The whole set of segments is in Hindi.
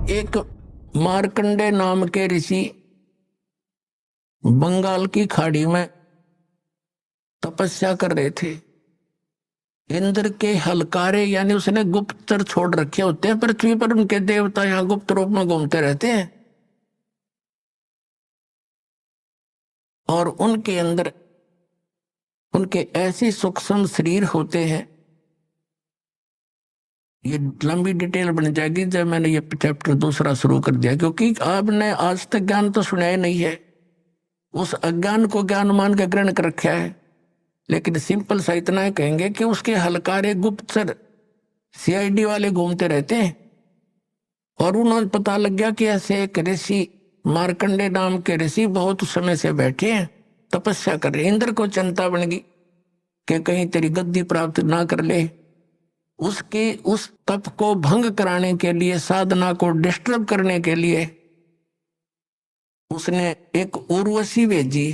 एक मार्कंडे नाम के ऋषि बंगाल की खाड़ी में तपस्या कर रहे थे। इंद्र के हलकारे यानी उसने गुप्तचर छोड़ रखे होते हैं पृथ्वी पर, उनके देवता यहाँ गुप्त रूप में घूमते रहते हैं और उनके अंदर उनके ऐसे सूक्ष्म शरीर होते हैं। ये लंबी डिटेल बन जाएगी जब मैंने ये चैप्टर दूसरा शुरू कर दिया, क्योंकि आपने आज तक ज्ञान तो सुना ही नहीं है, उस अज्ञान को ज्ञान मान के ग्रहण कर रखा है। लेकिन सिंपल सा इतना है कहेंगे कि उसके हलकारे गुप्तचर सीआईडी वाले घूमते रहते हैं और उन्होंने पता लग गया कि ऐसे एक ऋषि मार्कंडे नाम के ऋषि बहुत समय से बैठे हैं, तपस्या कर रहे। इंद्र को चिंता बन गई कि कहीं तेरी गद्दी प्राप्त ना कर ले। उसके उस तप को भंग कराने के लिए, साधना को डिस्टर्ब करने के लिए उसने एक उर्वशी भेजी।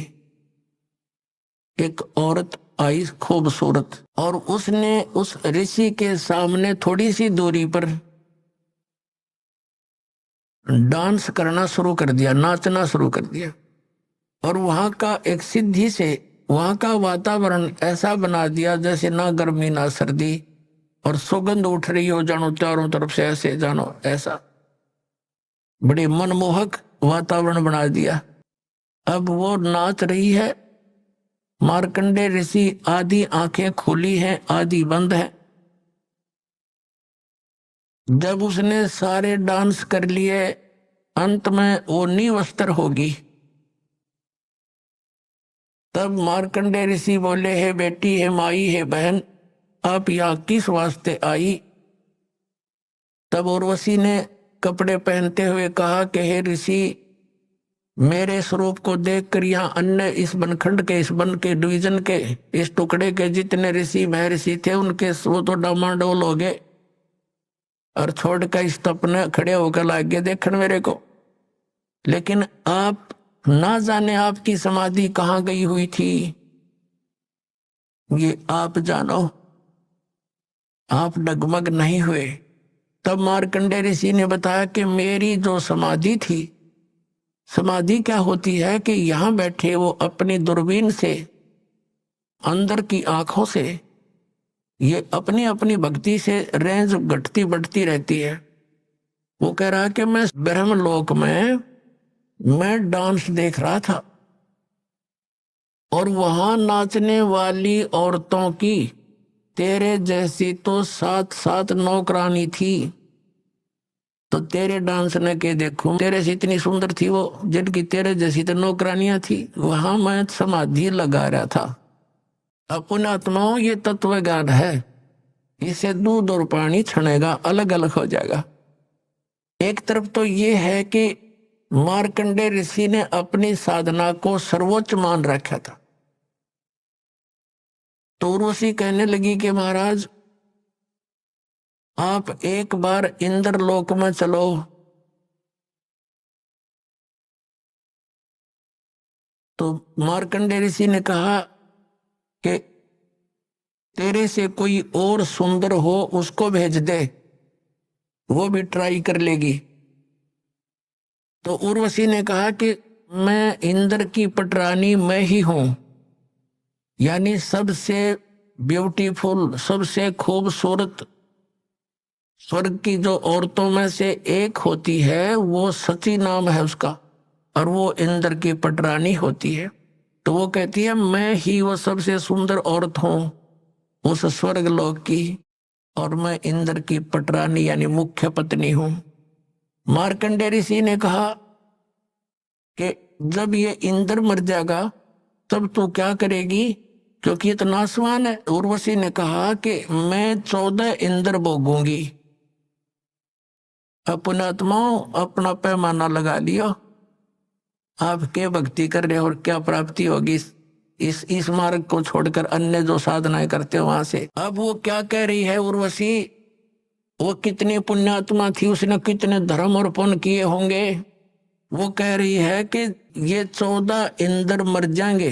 एक औरत आई खूबसूरत, और उसने उस ऋषि के सामने थोड़ी सी दूरी पर डांस करना शुरू कर दिया, नाचना शुरू कर दिया। और वहां का एक सिद्धि से वहां का वातावरण ऐसा बना दिया जैसे ना गर्मी ना सर्दी, और सुगंध उठ रही हो जानो चारों तरफ से, ऐसे जानो ऐसा बड़े मनमोहक वातावरण बना दिया। अब वो नाच रही है, मार्कंडे ऋषि आधी आंखें खुली हैं आधी बंद है। जब उसने सारे डांस कर लिए, अंत में वो निवस्त्र होगी। तब मार्कंडे ऋषि बोले, हे बेटी, हे माई, हे बहन, आप यहाँ किस वास्ते आई? तब उर्वशी ने कपड़े पहनते हुए कहा कि हे ऋषि, मेरे स्वरूप को देखकर यहाँ अन्य इस बनखंड के, इस वन के, डिवीजन के, इस टुकड़े के जितने ऋषि महर्षि थे उनके वो तो डामाडोल हो गए और छोड़कर इस तपने खड़े होकर लाग गए देखने मेरे को। लेकिन आप ना जाने आपकी समाधि कहाँ गई हुई थी, ये आप जानो, आप डगमग नहीं हुए। तब मार्कंडे ऋषि ने बताया कि मेरी जो समाधि थी, समाधि क्या होती है कि यहां बैठे वो अपनी दूरबीन से, अंदर की आंखों से, ये अपनी अपनी भक्ति से रेंज घटती बढ़ती रहती है। वो कह रहा है कि मैं ब्रह्मलोक में मैं डांस देख रहा था और वहां नाचने वाली औरतों की तेरे जैसी तो 7-7 नौकरानी थी। तो तेरे डांस ने के देखूं, तेरे से इतनी सुंदर थी वो, जिनकी तेरे जैसी तो नौकरानियां थी। वहां मैं समाधि लगा रहा था। अपने आत्माओं, ये तत्व ज्ञान है, इसे दूध और पानी छनेगा, अलग अलग हो जाएगा। एक तरफ तो ये है कि मार्कंडे ऋषि ने अपनी साधना को सर्वोच्च मान रखा था। तो उर्वशी कहने लगी कि महाराज, आप एक बार इंद्रलोक में चलो। तो मार्कंडे ऋषि ने कहा कि तेरे से कोई और सुंदर हो उसको भेज दे, वो भी ट्राई कर लेगी। तो उर्वशी ने कहा कि मैं इंद्र की पटरानी मैं ही हूं, यानी सबसे ब्यूटीफुल, सबसे खूबसूरत स्वर्ग की जो औरतों में से एक होती है, वो सची नाम है उसका, और वो इंद्र की पटरानी होती है। तो वो कहती है मैं ही वो सबसे सुंदर औरत हूं उस स्वर्ग लोक की, और मैं इंद्र की पटरानी यानी मुख्य पत्नी हूं। मार्कंडे ऋषि ने कहा कि जब ये इंद्र मर जाएगा तब तू क्या करेगी, क्योंकि ये तो नासवान है। उर्वशी ने कहा कि मैं 14 इंद्र भोगूंगी। अपने आत्माओं, अपना पैमाना लगा लियो, आप क्या भक्ति कर रहे हो और क्या प्राप्ति होगी इस मार्ग को छोड़कर अन्य जो साधनाएं करते हो वहां से। अब वो क्या कह रही है उर्वशी, वो कितनी पुण्यात्मा थी, उसने कितने धर्म और पुण्य किए होंगे। वो कह रही है कि ये 14 इंद्र मर जाएंगे,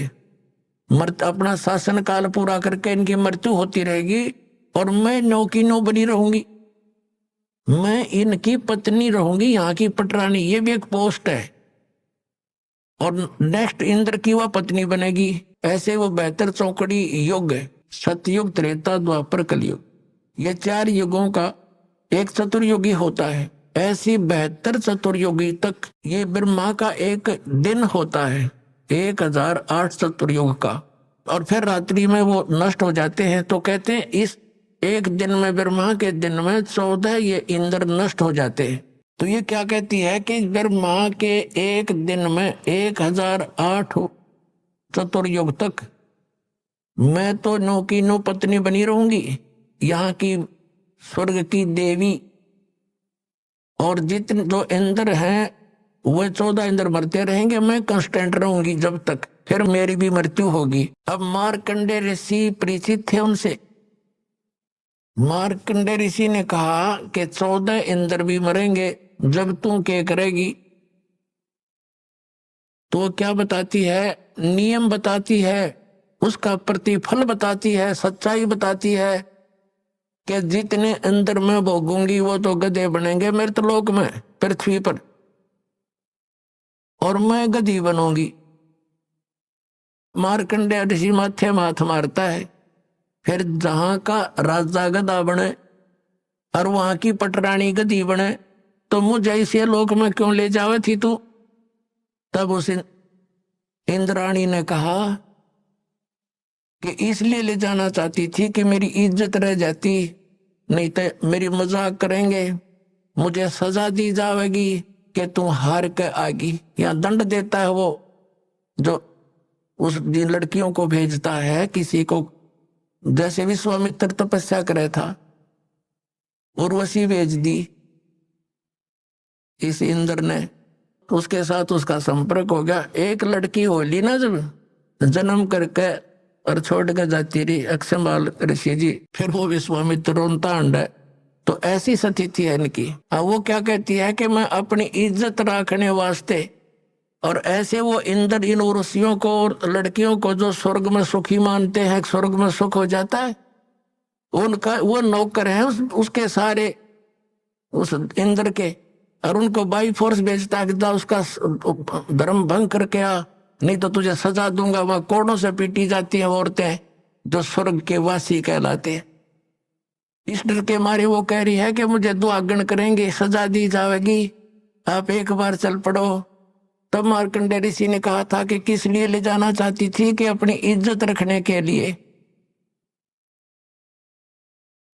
अपना शासन काल पूरा करके इनकी मृत्यु होती रहेगी और मैं 9 की 9 बनी रहूंगी। मैं इनकी पत्नी रहूंगी, यहाँ की पटरानी, ये भी एक पोस्ट है, और नेक्स्ट इंद्र की वह पत्नी बनेगी। ऐसे वो 72 चौकड़ी युग है, सतयुग, त्रेता, द्वापर, कलयुग, ये 4 युगों का एक चतुर्युगी होता है। ऐसी 72 चतुर्युगी तक ये ब्रह्मा का एक दिन होता है, 1008 चतुर्युग का, और फिर रात्रि में वो नष्ट हो जाते हैं। तो कहते हैं इस एक दिन में, ब्रह्मा के दिन में 14 ये इंद्र नष्ट हो जाते हैं। तो ये क्या कहती है कि ब्रह्मा के एक दिन में 1008 चतुर्युग तक मैं तो नो की नो पत्नी बनी रहूंगी, यहाँ की स्वर्ग की देवी, और जितने जो इंद्र हैं वह 14 इंद्र मरते रहेंगे, मैं कांस्टेंट रहूंगी जब तक, फिर मेरी भी मृत्यु होगी। अब मार्कंडे ऋषि परिचित थे उनसे। मार्कंडे ऋषि ने कहा कि 14 इंद्र भी मरेंगे जब तू क्या करेगी। तो क्या बताती है, नियम बताती है, उसका प्रतिफल बताती है, सच्चाई बताती है कि जितने इंद्र मैं भोगूंगी वो तो गधे बनेंगे मृतलोक में, पृथ्वी पर, और मैं गधी बनूंगी। मार्कंडे ऋषि माथे माथ मारता है, फिर जहां का राजा गधा बने और वहां की पटरानी गधी बने, तो मुझे ऐसे लोक में क्यों ले जावे थी तू। तब उस इंद्राणी ने कहा कि इसलिए ले जाना चाहती थी कि मेरी इज्जत रह जाती, नहीं तो मेरी मजाक करेंगे, मुझे सजा दी जाएगी कि तू हार के आगी। या दंड देता है वो जो उस जिन लड़कियों को भेजता है किसी को, जैसे विश्वामित्र तपस्या करे था, उर्वशी भेज दी इस इंद्र ने, उसके साथ उसका संपर्क हो गया। एक लड़की होली ना जब जन्म करके और छोड़ के जाती रही अक्षमाल ऋषि जी, फिर वो विश्वामित्र रोनता अंडा। तो ऐसी स्थिति है इनकी। अब वो क्या कहती है कि मैं अपनी इज्जत रखने वास्ते, और ऐसे वो इंद्र इन उर्वशियों को और लड़कियों को जो स्वर्ग में सुखी मानते हैं, स्वर्ग में सुख हो जाता है, उनका वो नौकर है उसके सारे उस इंद्र के, और उनको बाई फोर्स भेजता है कि जा उसका धर्म भंग करके आ, नहीं तो तुझे सजा दूंगा। वहां कोड़ों से पीटी जाती हैं औरतें जो स्वर्ग के वासी कहलाते हैं। इस डर के मारे वो कह रही है कि मुझे दुआगन करेंगे, सजा दी जाएगी, आप एक बार चल पड़ो। तब मार्कंडे ऋषि ने कहा था कि किस लिए ले जाना चाहती थी, कि अपनी इज्जत रखने के लिए,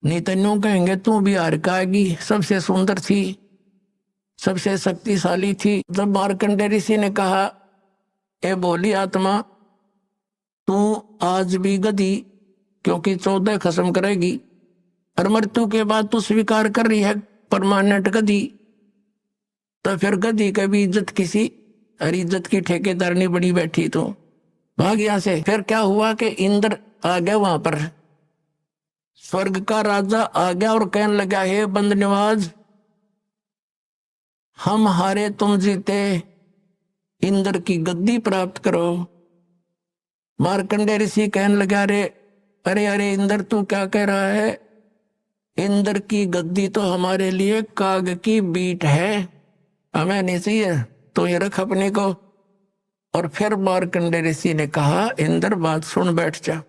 नहीं तो यूं कहेंगे तू भी हार का आएगी। सबसे सुंदर थी, सबसे शक्तिशाली थी। जब मार्कंडे ऋषि ने कहा ए बोली आत्मा, तू आज भी गधी, क्योंकि 14 खत्म करेगी, और मृत्यु के बाद तू स्वीकार कर रही है परमानेंट गधी, तो फिर गधी का भी इज्जत किसी, और इज्जत की ठेकेदारनी बनी बैठी, तो भाग यहां से। फिर क्या हुआ कि इंद्र आ गया वहां पर, स्वर्ग का राजा आ गया और कहने लगा, हे बंद निवाज, हम हारे तुम जीते, इंद्र की गद्दी प्राप्त करो। मार्कंडे ऋषि कहने लगा, अरे अरे इंद्र तू क्या कह रहा है, इंद्र की गद्दी तो हमारे लिए काग की बीट है, हमें नहीं चाहिए, तो ये रख अपने को। और फिर मार्कंडे ऋषि ने कहा, इंद्र बात सुन बैठ जा।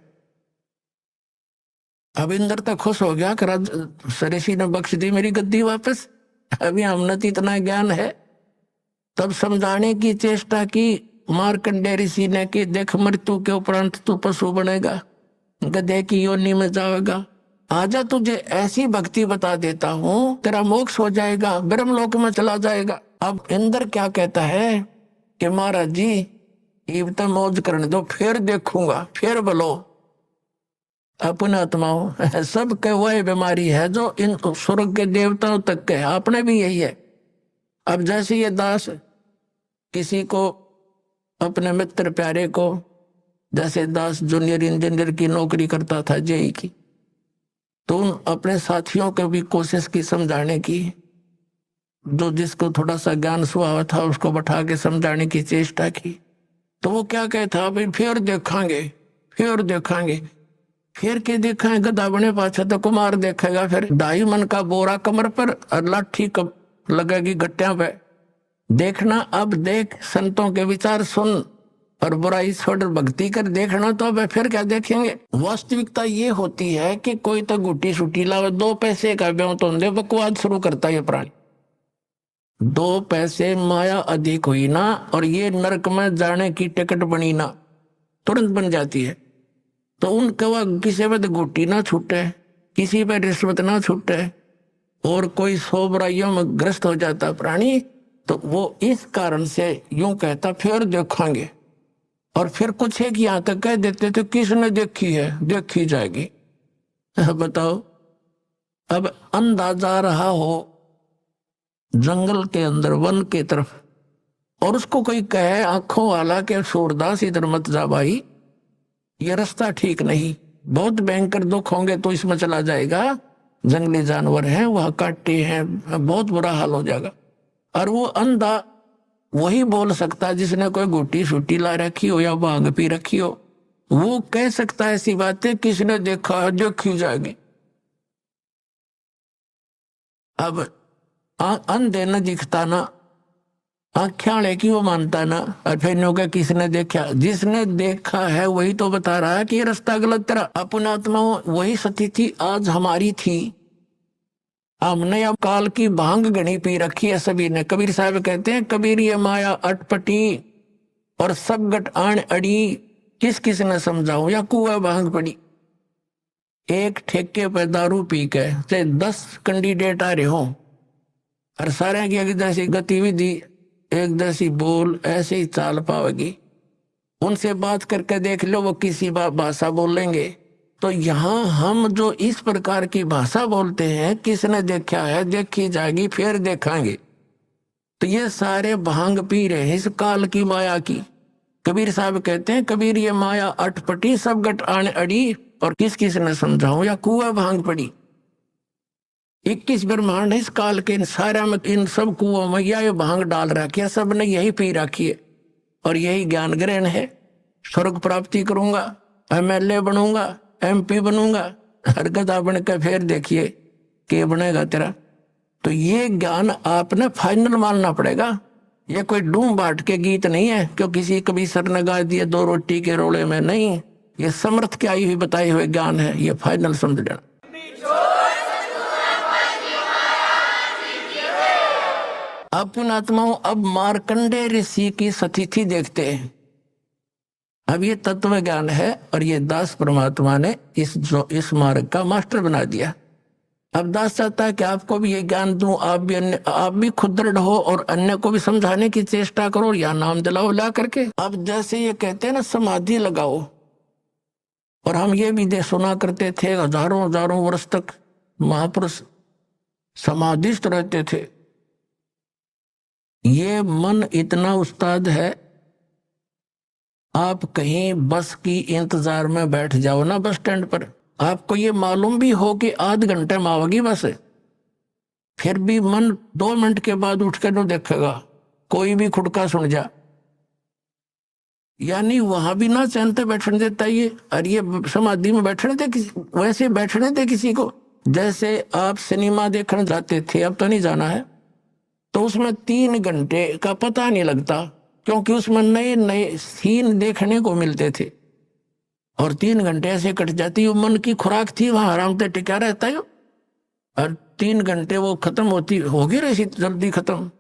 अब इंद्र तो खुश हो गया कि ऋषि ने बख्श दी मेरी गद्दी वापस, अभी हमने तो इतना ज्ञान है। तब समझाने की चेष्टा की मार्कंडे ऋषि ने कि देख, मृत्यु के उपरांत तू पशु बनेगा, गधे की योनि में जाएगा, आजा तुझे ऐसी भक्ति बता देता हूं, तेरा मोक्ष हो जाएगा, ब्रह्मलोक में चला जाएगा। अब इंद्र क्या कहता है कि महाराज जी ये तो मौज करने दो, फिर देखूंगा, फिर बोलो। अपने आत्माओं सब के वही बीमारी है जो इन स्वर्ग के देवताओं तक के, आपने भी यही है। अब जैसे ये दास किसी को, अपने मित्र प्यारे को, जैसे दास जूनियर इंजीनियर की नौकरी करता था जेई की, तो उन अपने साथियों को भी कोशिश की समझाने की, जो जिसको थोड़ा सा ज्ञान स्वभाव था उसको बैठा के समझाने की चेष्टा की। तो वो क्या कहता, भाई फिर देखेंगे, फिर देखेंगे, फिर के देखा है गधा बने पाछा तो कुमार देखेगा, फिर 2.5 मन का बोरा कमर पर और लाठी कब लगेगी गट्टियां पे। देखना अब देख, संतों के विचार सुन और बुराई छोड़ भक्ति कर। देखना तो अब फिर क्या देखेंगे। वास्तविकता ये होती है कि कोई तो गुटी सुटी लावे, 2 पैसे का ब्यों तो दे, बकवाद शुरू करता है प्राणी। 2 पैसे माया अधिक हुई ना, और ये नरक में जाने की टिकट बनी ना, तुरंत बन जाती है। तो उनके वह किसी पे गुटी ना छूटे, किसी पे रिश्वत ना छूटे, और कोई 100 बुराइयों में ग्रस्त हो जाता प्राणी, तो वो इस कारण से यूं कहता फिर देखेंगे। और फिर कुछ एक यहां तक कह देते थे किसने देखी है, देखी जाएगी। बताओ, अब अंधा जा रहा हो जंगल के अंदर वन के तरफ, और उसको कोई कहे आंखों वाला के सूरदास इधर मत जा भाई, ये रास्ता ठीक नहीं, बहुत भयंकर दुख होंगे तो इसमें चला जाएगा, जंगली जानवर हैं वहां, काटे हैं, बहुत बुरा हाल हो जाएगा। और वो अंधा वही बोल सकता जिसने कोई गुटी सुटी ला रखी हो या भांग पी रखी हो, वो कह सकता है ऐसी बातें, किसने देखा है देखी जाएगी। अब अंधे न दिखता ना, आख्याले की वो मानता ना, और फिर नो का किसने देखा, जिसने देखा है वही तो बता रहा है कि ये रास्ता गलत तेरा। अपना आत्मा वही सती थी आज हमारी थी, हमने अब काल की भांग गणी पी रखी है सभी ने। कबीर साहब कहते हैं कबीर ये माया अटपटी और सब गट आण अड़ी, किस किस ने समझाऊं या कुआ भांग पड़ी। एक ठेके पे दारू पी के चाहे 10 कैंडिडेट आ रहे हो, और सारे की एक जैसी गतिविधि, एक जैसी बोल, ऐसे ही चाल पाओगी। उनसे बात करके देख लो वो किसी भाषा बोलेंगे। तो यहाँ हम जो इस प्रकार की भाषा बोलते हैं, किसने देखा है देखी जाएगी फिर देखेंगे, तो ये सारे भांग पी रहे हैं इस काल की माया की। कबीर साहब कहते हैं कबीर ये माया अटपटी सब गट आण अड़ी, और किस किस ने समझाऊं या कुआ भांग पड़ी। 21 ब्रह्मांड इस काल के सारा में, इन सब कुओं में यह भांग डाल रखी है, सब ने यही पी रखी है, और यही ज्ञान ग्रहण है। स्वर्ग प्राप्ति करूंगा, MLA बनूंगा, MP बनूंगा, हर गधा बन के फिर देखिए के बनेगा तेरा। तो ये ज्ञान आपने फाइनल मानना पड़ेगा। ये कोई डूम बाट के गीत नहीं है क्यों किसी कभी सर ने गा दिए 2 रोटी के रोले में, नहीं, ये समर्थ के आई हुई बताई हुए ज्ञान है, ये फाइनल समझ लेना। अपन आत्माओं अब मार्कंडे ऋषि की सतिथि देखते हैं। अब ये तत्व ज्ञान है, और ये दास परमात्मा ने इस मार्ग का मास्टर बना दिया। अब दास चाहता है कि आपको भी ये ज्ञान दूं, आप भी खुद दृढ़ हो और अन्य को भी समझाने की चेष्टा करो, या नाम दिलाओ ला करके। अब जैसे ये कहते हैं ना समाधि लगाओ, और हम ये भी सुना करते थे हजारों हजारों वर्ष तक महापुरुष समाधिस्थ रहते थे। ये मन इतना उस्ताद है, आप कहीं बस की इंतजार में बैठ जाओ ना बस स्टैंड पर, आपको ये मालूम भी हो कि आध घंटे में आओगी बस, फिर भी मन 2 मिनट के बाद उठ कर न देखेगा, कोई भी खुड़का सुन जा, यानी वहां भी ना चैनते बैठने देता ये। और ये समाधि में बैठने दे वैसे बैठने दे किसी को। जैसे आप सिनेमा देखने जाते थे, अब तो नहीं जाना है, तो उसमें 3 घंटे का पता नहीं लगता, क्योंकि उसमें नए नए सीन देखने को मिलते थे, और 3 घंटे ऐसे कट जाती। वो मन की खुराक थी, वहां आराम से टिका रहता है, और 3 घंटे वो खत्म होगी रही जल्दी खत्म।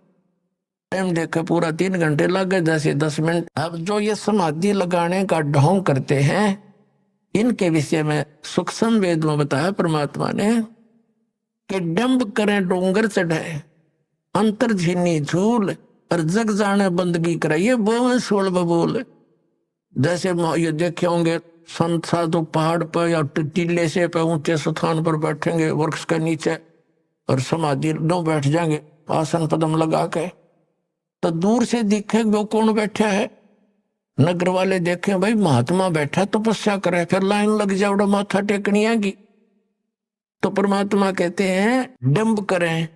टाइम देखकर पूरा 3 घंटे लग गए, जैसे 10 मिनट। अब जो ये समाधि लगाने का ढोंग करते हैं, इनके विषय में सूक्ष्म वेद में बताया परमात्मा ने कि डंब करें डोंगर चढ़े, अंतर झीनी झूल, और जग जाने बंदगी करे, ये बोल सोल बबूल। जैसे ये देखे होंगे संत साधु पहाड़ पर या टीले से पे ऊंचे स्थान पर बैठेंगे वृक्ष के नीचे, और समाधि दो बैठ जाएंगे आसन पदम लगा के, तो दूर से दिखे वो कौन बैठा है। नगर वाले देखे भाई महात्मा बैठा तपस्या करे, फिर लाइन लग जाओ माथा टेकनी आएगी। तो परमात्मा कहते हैं डंब करें,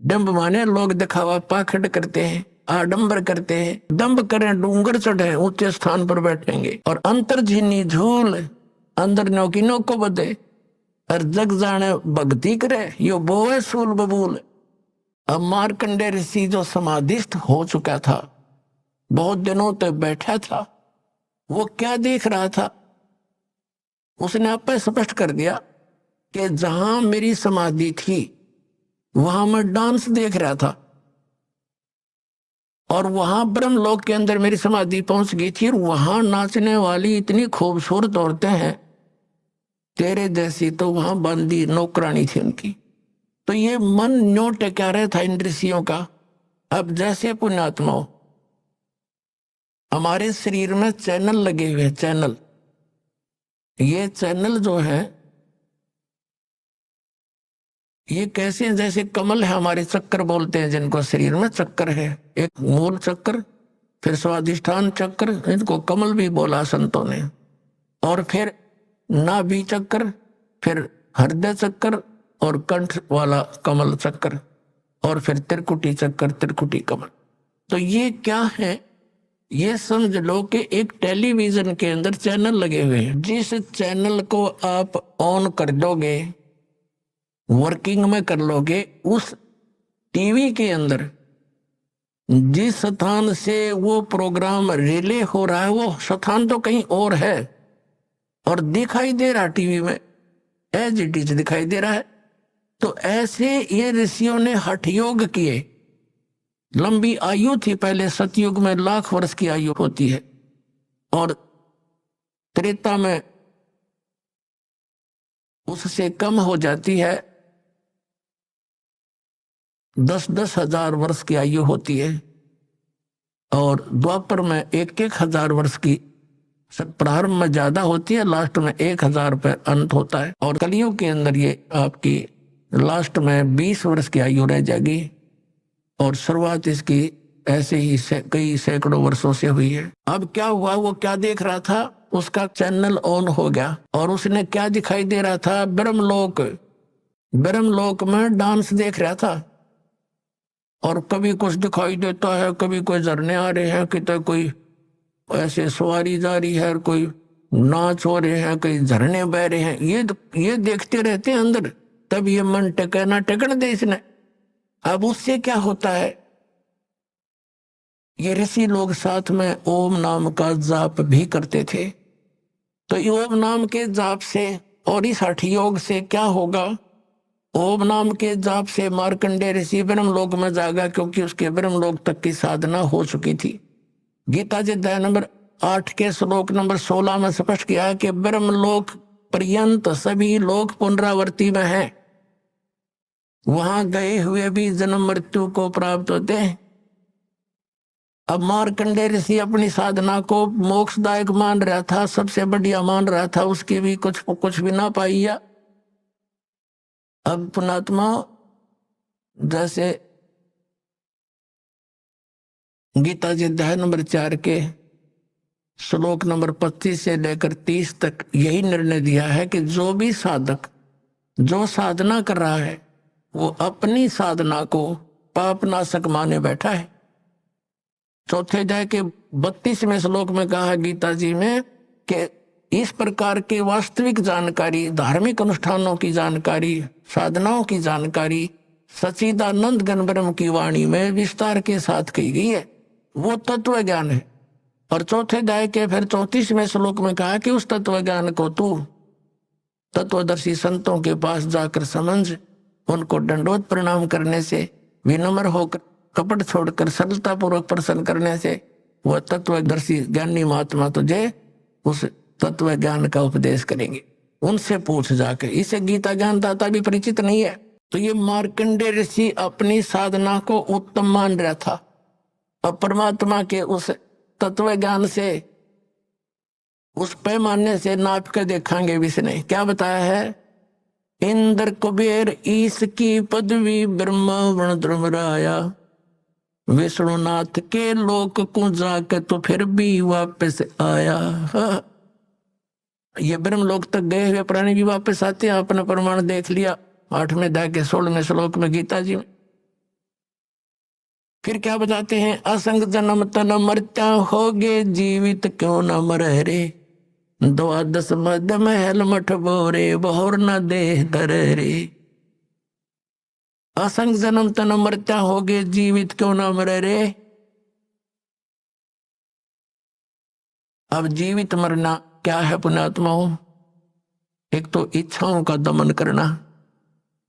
डंब माने लोग दिखावा पाखंड करते हैं, आडंबर करते हैं। दंब करें डूंगर चढ़े, ऊंचे स्थान पर बैठेंगे, और अंतर झीनी झूल, अंदर नो की नो को बदे और जग जाने भक्ति करे, यो वो है सूल बबूल। अब मार्कंडेय ऋषि जो समाधिस्थ हो चुका था, बहुत दिनों तक बैठा था, वो क्या देख रहा था? उसने आप स्पष्ट कर दिया कि जहां मेरी समाधि थी वहां मैं डांस देख रहा था, और वहां ब्रह्मलोक के अंदर मेरी समाधि पहुंच गई थी, और वहां नाचने वाली इतनी खूबसूरत औरतें हैं तेरे जैसी, तो वहां बंदी नौकरानी थी उनकी। तो ये मन न्यो टेका रहा था इन ऋषियों का। अब जैसे पुण्यात्माओं, हमारे शरीर में चैनल लगे हुए हैं, चैनल। ये चैनल जो है ये कैसे हैं? जैसे कमल है, हमारे चक्कर बोलते हैं जिनको, शरीर में चक्कर है, एक मूल चक्कर, फिर स्वादिष्ठान चक्कर, इनको कमल भी बोला संतों ने, और फिर नाभि चक्कर, फिर हृदय चक्कर, और कंठ वाला कमल चक्कर, और फिर त्रिकुटी चक्कर, त्रिकुटी कमल। तो ये क्या है? ये समझ लो कि एक टेलीविजन के अंदर चैनल लगे हुए हैं। जिस चैनल को आप ऑन कर दोगे, वर्किंग में कर लोगे, उस टीवी के अंदर जिस स्थान से वो प्रोग्राम रिले हो रहा है, वो स्थान तो कहीं और है, और दिखाई दे रहा टीवी में, एज इट इज दिखाई दे रहा है। तो ऐसे ये ऋषियों ने हठ योग किए। लंबी आयु थी पहले, सतयुग में 1,00,000 वर्ष की आयु होती है, और त्रेता में उससे कम हो जाती है, 10-10 हजार वर्ष की आयु होती है, और द्वापर में 1-1 हजार वर्ष की। प्रारंभ में ज्यादा होती है, लास्ट में 1,000 पे अंत होता है, और कलियुग के अंदर ये आपकी लास्ट में 20 वर्ष की आयु रह जाएगी, और शुरुआत इसकी ऐसे ही कई सैकड़ों वर्षों से हुई है। अब क्या हुआ? वो क्या देख रहा था? उसका चैनल ऑन हो गया, और उसने क्या दिखाई दे रहा था? ब्रह्मलोक। ब्रह्मलोक में डांस देख रहा था, और कभी कुछ दिखाई देता है, कभी कोई झरने आ रहे हैं, कितने कोई ऐसे सवारी जा रही है, कोई नाच हो रहे हैं, कई झरने बह रहे हैं, ये देखते रहते हैं अंदर। तब ये मन टेके ना टेकन दे इसने। अब उससे क्या होता है? ये ऋषि लोग साथ में ओम नाम का जाप भी करते थे। तो ओम नाम के जाप से और इस हठ योग से क्या होगा? ओम नाम के जाप से मार्कंडेय ऋषि ब्रह्मलोक में जाएगा, क्योंकि उसके ब्रह्मलोक तक की साधना हो चुकी थी। गीता जी अध्याय नंबर 8 के श्लोक नंबर 16 में स्पष्ट किया है कि ब्रह्मलोक पर्यंत सभी लोग पुनरावृत्ति में हैं। वहां गए हुए भी जन्म मृत्यु को प्राप्त होते हैं। अब मार्कंडेय ऋषि अपनी साधना को मोक्षदायक मान रहा था, सबसे बढ़िया मान रहा था, उसकी भी कुछ भी ना पाइया। अब पुणात्मा, जैसे गीता जी अध्याय नंबर 4 के श्लोक नंबर 25 से लेकर 30 तक यही निर्णय दिया है कि जो भी साधक जो साधना कर रहा है, वो अपनी साधना को पापनाशक माने बैठा है। चौथे अध्याय के 32वें श्लोक में कहा गीता जी में कि इस प्रकार के वास्तविक जानकारी, धार्मिक अनुष्ठानों की जानकारी, साधनाओं की जानकारी सच्चिदानंद घन ब्रह्म की वाणी में विस्तार के साथ कही गई है, वो तत्व ज्ञान है। और चौथे अध्याय के फिर 34वें श्लोक में कहा कि उस तत्व ज्ञान को तू तत्वदर्शी संतों के पास जाकर समझ, उनको दंडवत प्रणाम करने से, विनम्र होकर, कपट छोड़कर सरलता पूर्वक प्रसन्न करने से वह तत्वदर्शी ज्ञानी महात्मा तुझे उस तत्व ज्ञान का उपदेश करेंगे। उनसे पूछ जाकर। इसे गीता ज्ञान दाता भी परिचित नहीं है। तो ये मार्कंडेय ऋषि अपनी साधना को उत्तम मान रहा था। अब परमात्मा के उस तत्व ज्ञान से, उस पैमाने से नाप के देखेंगे। इसने क्या बताया है? इंद्र कुबेर ईश की पदवी ब्रह्मा वर्ण धर्मराया, विष्णुनाथ के लोक को जाके तो फिर भी वापस आया। ये ब्रह्म लोक तक गए हुए प्राणी भी वापस आते हैं। आपने प्रमाण देख लिया 8वें अध्याय के 16वें श्लोक में गीता जी में। फिर क्या बताते हैं? असंग जन्म तन मरता होगे, जीवित क्यों न मर रे, द्वादश मद महल मठ बोरे बहुर न देह धर रे। असंग जन्म तन मरता होगे जीवित क्यों ना मरे रे। अब जीवित मरना क्या है पुण्यात्माओं? एक तो इच्छाओं का दमन करना।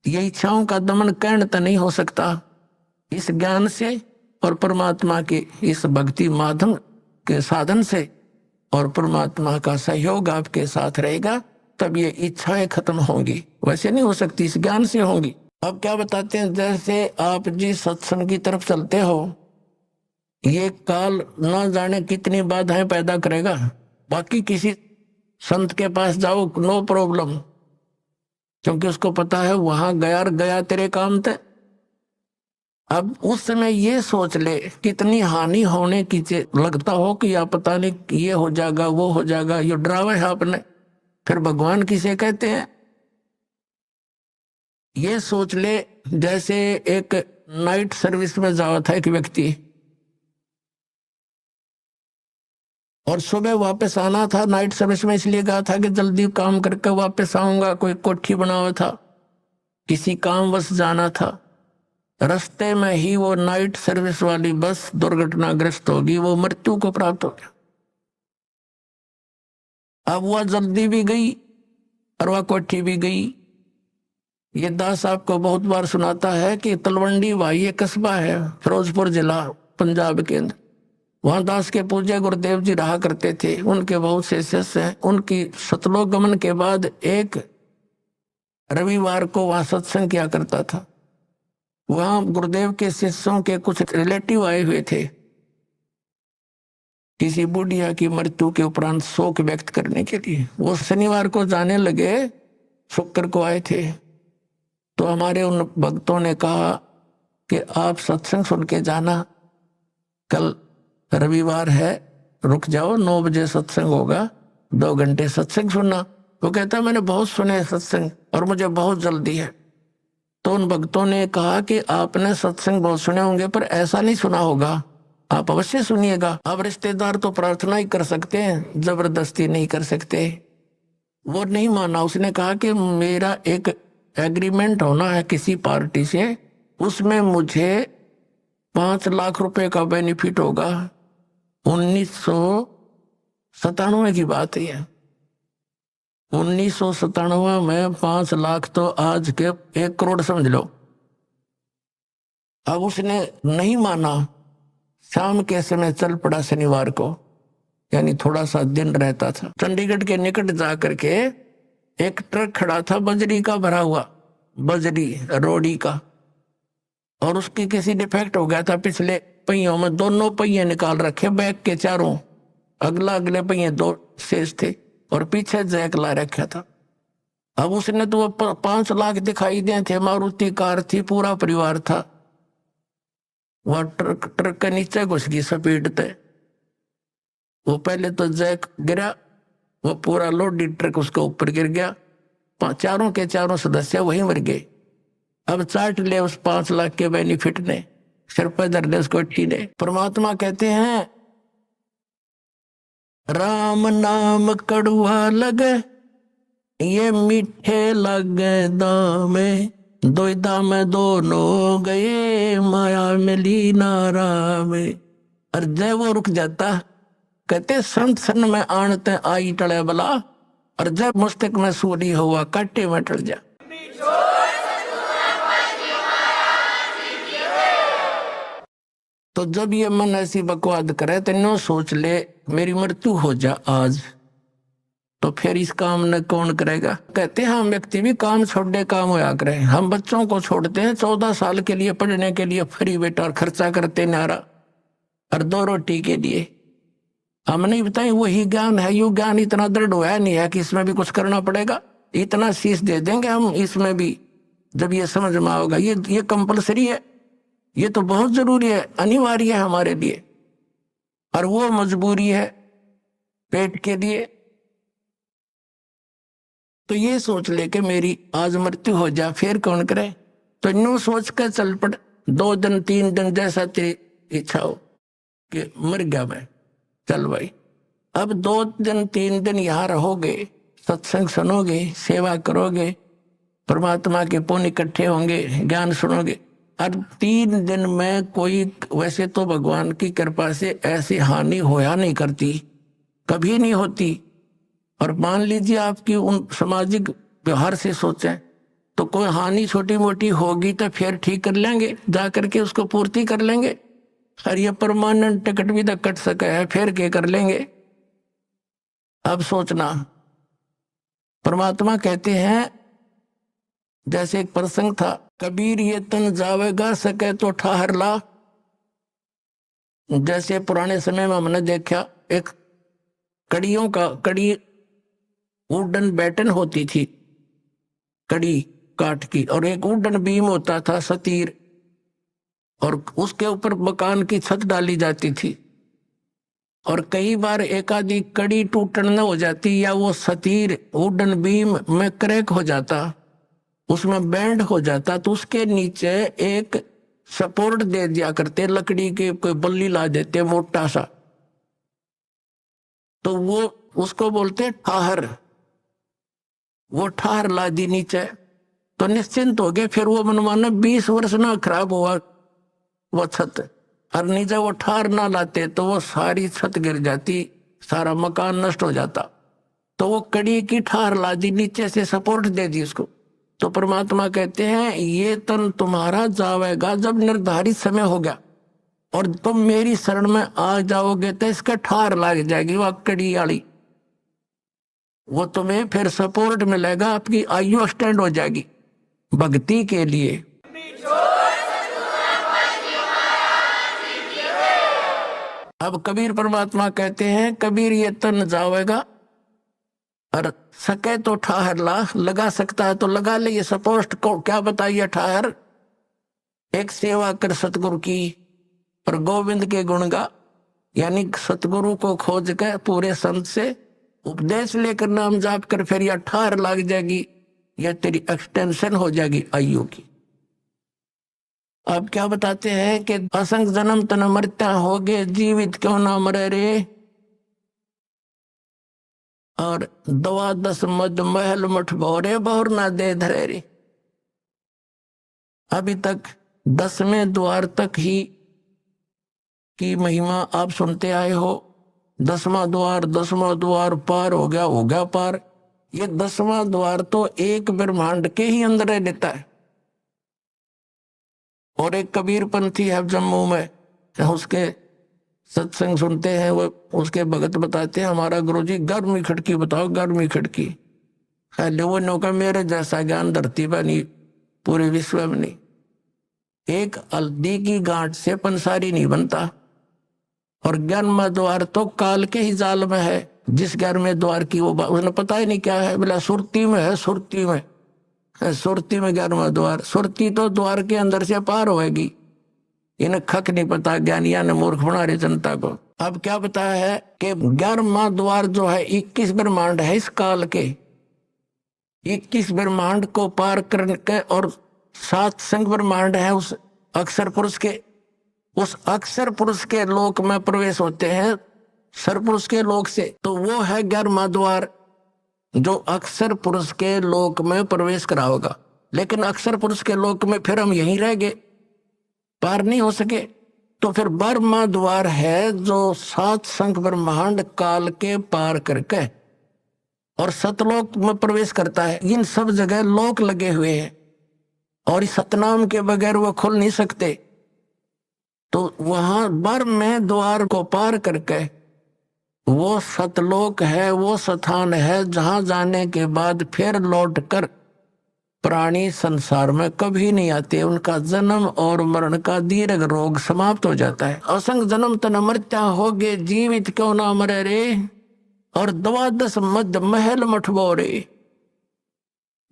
ये इच्छाओं का दमन कर्ण तो नहीं हो सकता इस ज्ञान से और परमात्मा के इस भक्ति माध्यम के साधन से, और परमात्मा का सहयोग आपके साथ रहेगा तब ये इच्छाएं खत्म होंगी, वैसे नहीं हो सकती, इस ज्ञान से होंगी। अब क्या बताते हैं, जैसे आप जिस सत्संग की तरफ चलते हो ये काल न जाने कितनी बाधाएं पैदा करेगा। बाकी किसी संत के पास जाओ नो प्रॉब्लम, क्योंकि उसको पता है वहां गया गया तेरे काम थे। अब उस समय ये सोच ले कितनी हानि होने की लगता हो कि या पता नहीं ये हो जाएगा वो हो जाएगा, ये डरावा है आपने। फिर भगवान किसे कहते हैं? ये सोच ले जैसे एक नाइट सर्विस में जावा था एक व्यक्ति और सुबह वापस आना था। नाइट सर्विस में इसलिए गया था कि जल्दी काम करके वापस आऊंगा, कोई कोठी बना हुआ था, किसी काम बस जाना था। रास्ते में ही वो नाइट सर्विस वाली बस दुर्घटनाग्रस्त होगी, वो मृत्यु को प्राप्त हो गया। अब वह जल्दी भी गई और वह कोठी भी गई। ये दास आपको बहुत बार सुनाता है कि तलवंडी भाई एक कस्बा है फिरोजपुर जिला पंजाब के अंदर। वहां दास के पूज्य गुरुदेव जी रहा करते थे, उनके बहुत से शिष्य हैं। उनकी सतलोक गमन के बाद एक रविवार को वहां सत्संग किया करता था। वहां गुरुदेव के शिष्यों के कुछ रिलेटिव आए हुए थे, किसी बुढ़िया की मृत्यु के उपरांत शोक व्यक्त करने के लिए। वो शनिवार को जाने लगे, शुक्र को आए थे। तो हमारे उन भक्तों ने कहा कि आप सत्संग सुन के जाना, कल रविवार है, रुक जाओ, 9 बजे सत्संग होगा, 2 घंटे सत्संग सुनना। वो कहता मैंने बहुत सुने सत्संग और मुझे बहुत जल्दी है। तो उन भक्तों ने कहा कि आपने सत्संग बहुत सुने होंगे पर ऐसा नहीं सुना होगा, आप अवश्य सुनिएगा। अब रिश्तेदार तो प्रार्थना ही कर सकते हैं, जबरदस्ती नहीं कर सकते। वो नहीं माना, उसने कहा कि मेरा एक एग्रीमेंट होना है किसी पार्टी से, उसमें मुझे 5 लाख रुपए का बेनिफिट होगा। 1997 की बात है। 1997 में 5 लाख तो आज के 1 करोड़ समझ लो। अब उसने नहीं माना, शाम के समय चल पड़ा शनिवार को, यानी थोड़ा सा दिन रहता था। चंडीगढ़ के निकट जाकर के एक ट्रक खड़ा था बजरी का भरा हुआ, बजरी रोड़ी का, और उसकी किसी डिफेक्ट हो गया था। पिछले पहियों में दोनों पहिए निकाल रखे, बैक के चारों, अगले पहिए 2 शेष थे और पीछे जैक ला रखा था। अब उसने तो 5 लाख दिखाई दिए थे, मारुति कार थी, पूरा परिवार था। वह ट्रक के नीचे घुस गई स्पीड पे। वो पहले तो जैक गिरा, वो पूरा लोडेड ट्रक उसके ऊपर गिर गया, चारों के चारों सदस्य वहीं मर गए। अब चाट ले उस 5 लाख के बेनिफिट ने, सिर पर धर ले उसको ठी ने। परमात्मा कहते हैं राम नाम कड़ुआ लगे, ये मीठे लगे दामे, दुविधा में दोनों गए, माया मिली नारा में। और जय वो रुक जाता, कहते संत सन में आणते आई टले बला, और जब मस्तक में सूरी हुआ काटे में टल जा। तो जब ये मन ऐसी बकवाद करे तो नो सोच ले मेरी मृत्यु हो जा आज, तो फिर इस काम न कौन करेगा। कहते हैं हम व्यक्ति भी काम छोड़ने काम होया करे। हम बच्चों को छोड़ते हैं 14 साल के लिए पढ़ने के लिए फ्री बेटा, और खर्चा करते नारा, और 2 रोटी के लिए। हम नहीं बताए वही ज्ञान है, यू ज्ञान इतना दृढ़ हुआ नहीं है कि इसमें भी कुछ करना पड़ेगा। इतना शीश दे देंगे हम इसमें भी, जब ये समझ में आओगा। ये कंपलसरी है, ये तो बहुत जरूरी है, अनिवार्य है हमारे लिए, और वो मजबूरी है पेट के लिए। तो ये सोच ले कि मेरी आज मृत्यु हो जा, फिर कौन करे। तो यूं सोच कर चल पड़, 2 दिन 3 दिन जैसा तेरी इच्छा हो कि मर गया मैं, चल भाई अब 2 दिन 3 दिन यहाँ रहोगे, सत्संग सुनोगे, सेवा करोगे, परमात्मा के पुण्य इकट्ठे होंगे, ज्ञान सुनोगे। और 3 दिन में कोई, वैसे तो भगवान की कृपा से ऐसी हानि होया नहीं करती, कभी नहीं होती। और मान लीजिए आपकी उन सामाजिक व्यवहार से सोचें तो कोई हानि छोटी मोटी होगी तो फिर ठीक कर लेंगे, जा करके उसको पूर्ति कर लेंगे। और ये परमानेंट टिकट भी तो कट सका है, फिर क्या कर लेंगे। अब सोचना, परमात्मा कहते हैं, जैसे एक प्रसंग था, कबीर ये तन जावेगा सके तो ठहर ला। जैसे पुराने समय में हमने देखा, एक कड़ी वुडन बैटन होती थी, कड़ी काठ की, और एक वुडन बीम होता था, सतीर, और उसके ऊपर मकान की छत डाली जाती थी। और कई बार एक आधी कड़ी टूटन न हो जाती, या वो सतीर वुडन बीम में क्रैक हो जाता, उसमें बैंड हो जाता, तो उसके नीचे एक सपोर्ट दे दिया करते, लकड़ी के कोई बल्ली ला देते मोटा सा, तो वो उसको बोलते ठाहर। वो ठाहर ला दी नीचे तो निश्चिंत हो गए, फिर वो मनमाना 20 वर्ष ना खराब हुआ वो छत। और नीचे वो ठाहर ना लाते तो वो सारी छत गिर जाती, सारा मकान नष्ट हो जाता। तो वो कड़ी की ठाहर ला दी, नीचे से सपोर्ट दे दी उसको। तो परमात्मा कहते हैं, ये तन तुम्हारा जावेगा जब निर्धारित समय हो गया, और तुम मेरी शरण में आ जाओगे तो इसका ठार लग जाएगी वह कड़ी वाली, वो तुम्हें फिर सपोर्ट मिलेगा, आपकी आयु एक्सटेंड हो जाएगी भक्ति के लिए। अब कबीर परमात्मा कहते हैं, कबीर ये तन जावेगा, और सके तो ठाहर ला, लगा सकता है तो लगा ले ये सपोर्ट को। क्या बताइए ठाहर, एक सेवा कर सतगुरु की और गोविंद के गुण गा, यानी सतगुरु को खोज कर पूरे संत से उपदेश लेकर नाम जाप कर, फिर यह ठाहर लग जाएगी, यह तेरी एक्सटेंशन हो जाएगी आयु की। अब क्या बताते हैं कि असंग जन्म तन मरता हो गए, जीवित क्यों ना मरे रे। और 12 मद महल मठ भोरे, बहुर ना दे धरे रे। अभी तक 10वें द्वार तक ही की महिमा आप सुनते आए हो। 10वां द्वार पार हो गया पार। ये 10वां द्वार तो एक ब्रह्मांड के ही अंदर रहता है। और एक कबीर पंथी है जम्मू में, उसके सत्संग सुनते हैं, वो उसके भगत बताते हैं, हमारा गुरुजी गर्मी खिड़की बताओ, गर्मी खिड़की है। वो नौका मेरे जैसा ज्ञान धरती पर नहीं, पूरे विश्व में नहीं। एक हल्दी की गांठ से पंसारी नहीं बनता। और 11वां द्वार तो काल के ही जाल में है। जिस 11वें द्वार की वो उसने पता ही नहीं क्या है, बोला सुरती में है, सुरती में है, सुरती में 11वां द्वार। सुरती तो द्वार के अंदर से पार होएगी, इन्हें खक नहीं पता, ज्ञानिया ने मूर्ख बना रहे जनता को। अब क्या बताया है कि 11वां द्वार जो है 21 ब्रह्मांड है इस काल के, 21 ब्रह्मांड को पार करके, और 7 संग ब्रह्मांड है उस अक्षर पुरुष के। उस अक्षर पुरुष के लोक में प्रवेश होते हैं सरपुरुष के लोक से, तो वो है 11वां द्वार जो अक्षर पुरुष के लोक में प्रवेश कराओगा। लेकिन अक्षर पुरुष के लोक में फिर हम यहीं रह गए, पार नहीं हो सके। तो फिर 12वां द्वार है जो 7 संख ब्रह्मांड काल के पार करके और सतलोक में प्रवेश करता है। इन सब जगह लोक लगे हुए हैं और इस सतनाम के बगैर वो खुल नहीं सकते। तो वहां 12वें द्वार को पार करके वो सतलोक है, वो स्थान है जहां जाने के बाद फिर लौटकर प्राणी संसार में कभी नहीं आते। उनका जन्म और मरण का दीर्घ रोग समाप्त हो जाता है। असंग जन्म तन मृत्या हो गए, जीवित क्यों ना मरे रे। और 12 मद महल मठबो रे।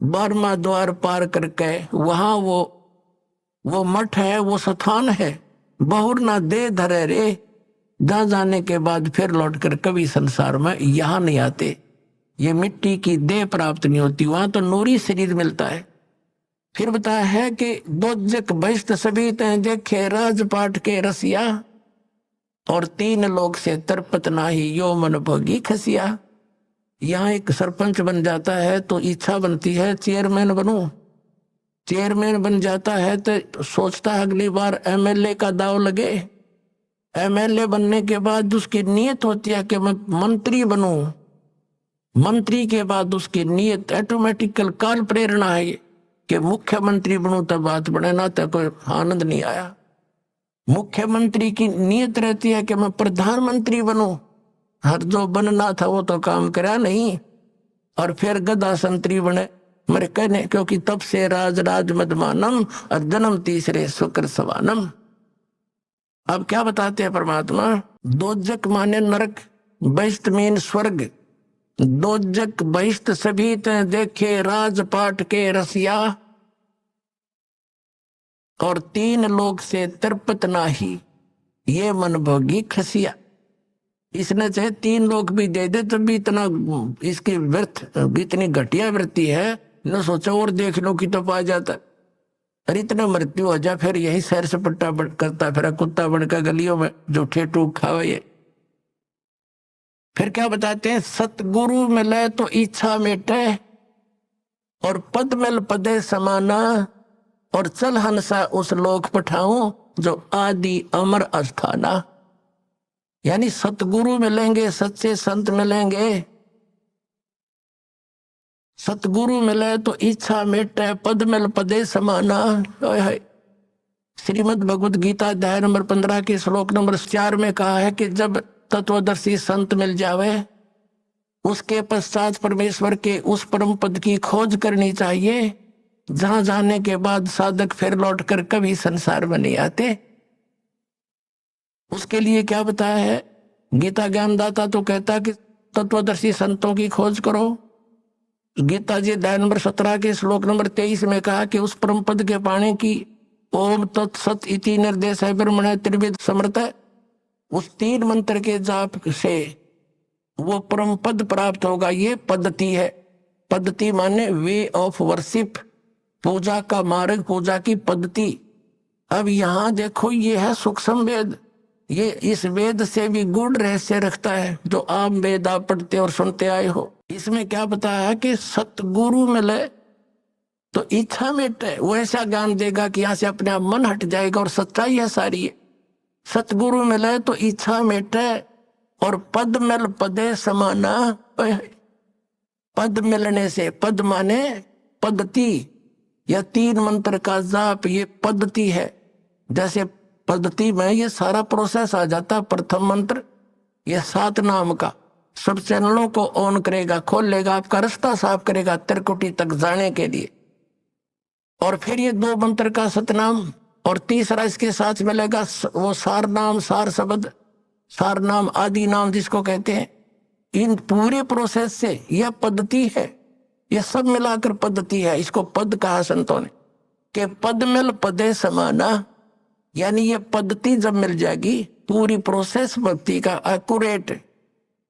12वां द्वार पार करके वहां वो मठ है, वो स्थान है, बहुर ना दे धरे रे। जहां जाने के बाद फिर लौटकर कभी संसार में यहां नहीं आते। ये मिट्टी की देह प्राप्त नहीं होती, वहां तो नूरी शरीर मिलता है। फिर बताया है कि दोजक बहिष्ठ सभी तय देखे राजपाट के रसिया। और 3 लोक से तृप्त नाही यो मन भोगी खसिया। यहाँ एक सरपंच बन जाता है तो इच्छा बनती है चेयरमैन बनूं। चेयरमैन बन जाता है तो सोचता है अगली बार एमएलए का दाव लगे। एमएलए बनने के बाद उसकी नीयत होती है कि मैं मंत्री बनूं। मंत्री के बाद उसकी नीयत ऑटोमेटिकल काल प्रेरणा है कि मुख्यमंत्री बनूं, तब बात बने ना तो कोई आनंद नहीं आया। मुख्यमंत्री की नीयत रहती है कि मैं प्रधानमंत्री बनूं। हर जो बनना था वो तो काम करा नहीं, और फिर गदा संतरी बने मेरे कहने, क्योंकि तब से राज राज मदमानम और जन्म तीसरे शुक्र सवानम। अब क्या बताते हैं परमात्मा? दोजक माने नरक, बहिष्ट मीन स्वर्ग। दोजक बहिष्ट सभी ते देखे राजपाट के रसिया, और 3 लोक से तृप्त नाही ये मन भोगी खसिया। इसने चाहे 3 लोक भी दे दे तब भी इतना इसकी व्यर्थ, इतनी घटिया वृत्ति है न, सोचा और देख लो कि तो पा जाता। अरे इतना मृत्यु हो जा फिर यही सैर सपट्टा करता फिर कुत्ता बनकर गलियों में जो ठेठू खावे ये। फिर क्या बताते हैं? सतगुरु मिले तो इच्छा मेटे, और पद मिल पदे समाना, और चल हंसा उस लोक पठाऊं जो आदि अमर अस्थाना। यानी सतगुरु मिलेंगे, सच्चे संत मिलेंगे, सतगुरु मिले तो इच्छा मेटे, पद मिल पदे समाना। श्रीमद् भगवत गीता अध्याय नंबर 15 के श्लोक नंबर 4 में कहा है कि जब तत्वदर्शी संत मिल जावे उसके पश्चात परमेश्वर के उस परम पद की खोज करनी चाहिए, जहां जाने के बाद साधक फिर लौटकर कभी संसार में नहीं आते। उसके लिए क्या बताया है? गीता ज्ञानदाता तो कहता कि तत्वदर्शी संतों की खोज करो। गीता जी अध्याय नंबर 17 के श्लोक नंबर 23 में कहा कि उस परम पद के पाने की ओम तत्सत इति निर्देश है ब्रह्मण त्रिविध समर्थ है। उस 3 मंत्र के जाप से वो परम पद प्राप्त होगा। ये पद्धति है। पद्धति माने वे ऑफ वर्शिप, पूजा का मार्ग, पूजा की पद्धति। अब यहाँ देखो ये है सूक्ष्म वेद, ये इस वेद से भी गूढ़ रहस्य रखता है जो आप वेद आप पढ़ते और सुनते आए हो। इसमें क्या बताया है कि सतगुरु मिले तो इच्छा मेटे, वो ऐसा ज्ञान देगा कि यहाँ से अपने आप मन हट जाएगा, और सच्चाई है सारी है। सतगुरु मिले तो इच्छा मेटे, और पद मिल पदे समाना। पद मिलने से, पद माने पद्धति, या 3 मंत्र का जाप ये पद्धति है। जैसे पद्धति में ये सारा प्रोसेस आ जाता। प्रथम मंत्र ये 7 नाम का सब चैनलों को ऑन करेगा, खोल लेगा, आपका रास्ता साफ करेगा त्रिकुटी तक जाने के लिए। और फिर ये 2 मंत्र का सतनाम, और तीसरा इसके साथ मिलेगा वो सार नाम, सार शब्द, सार नाम, आदि नाम जिसको कहते हैं। इन पूरे प्रोसेस से यह पद्धति है, यह सब मिलाकर पद्धति है। इसको पद कहा संतों ने कि पद मिल पदे समाना। यानी ये पद्धति जब मिल जाएगी, पूरी प्रोसेस भक्ति का एक्यूरेट,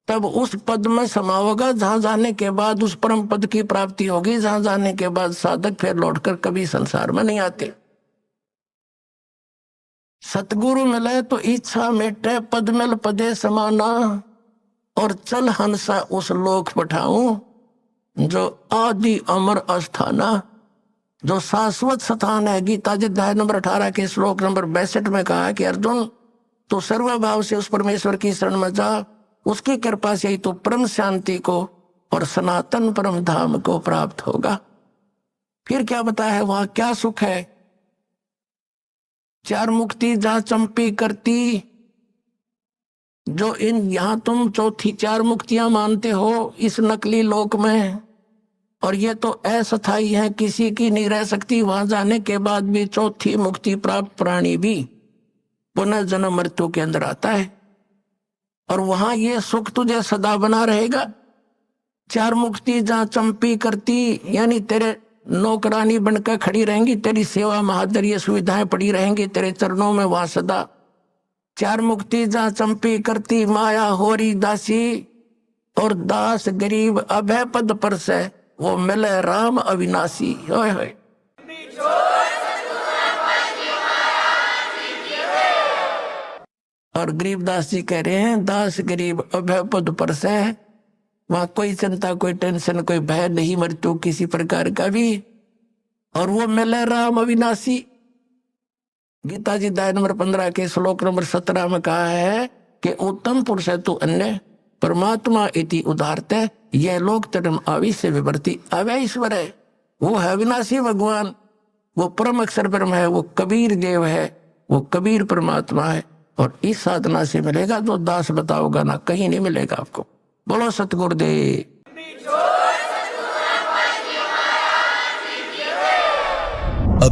तब उस पद में समा होगा, जहां जाने के बाद उस परम पद की प्राप्ति होगी, जहां जाने के बाद साधक फिर लौटकर कभी संसार में नहीं आते। सतगुरु मिले तो इच्छा मेटे, पद मिल पदे समाना, और चल हंसा उस लोक पठाऊं जो आदि अमर अस्थाना, जो शाश्वत स्थान है। गीता जी अध्याय नंबर 18 के श्लोक नंबर 62 में कहा है कि अर्जुन तो सर्वभाव से उस परमेश्वर की शरण में जा, उसकी कृपा से ही तो परम शांति को और सनातन परम धाम को प्राप्त होगा। फिर क्या बताया है वहां क्या सुख है? 4 मुक्ति जहां चंपी करती, जो इन यहां तुम चौथी 4 मुक्तियां मानते हो इस नकली लोक में, और ये तो अस्थायी है, किसी की नहीं रह सकती। वहां जाने के बाद भी चौथी मुक्ति प्राप्त प्राणी भी पुनः जन्म मृत्यु के अंदर आता है, और वहां ये सुख तुझे सदा बना रहेगा। 4 मुक्ति जहां चंपी करती, यानी तेरे नौकरानी बनकर खड़ी रहेंगी, तेरी सेवा महादर्य सुविधाएं पड़ी रहेंगी तेरे चरणों में वहां सदा। 4 मुक्ति जहां चंपी करती, माया होरी दासी, और दास गरीब अभय पद पर से वो मिले राम अविनाशी। होय होय। और गरीबदास जी कह रहे हैं, दास गरीब अभय पद पर से, वहां कोई चिंता, कोई टेंशन, कोई भय नहीं मृत्यु किसी प्रकार का भी। और वो मिले राम अविनाशी। गीता जी अध्याय नंबर 15 के श्लोक नंबर 17 में कहा है कि उत्तम पुरुष है तू अन्य परमात्मा इति उदारते, यह लोक धर्म आविश्य विवर्ती। अवय ईश्वर है, वो है अविनाशी भगवान, वो परम अक्षर ब्रह्म है, वो कबीर देव है, वो कबीर परमात्मा है। और इस साधना से मिलेगा तो दास बताओगा ना, कहीं नहीं मिलेगा आपको। बोलो सतगुरुदेव।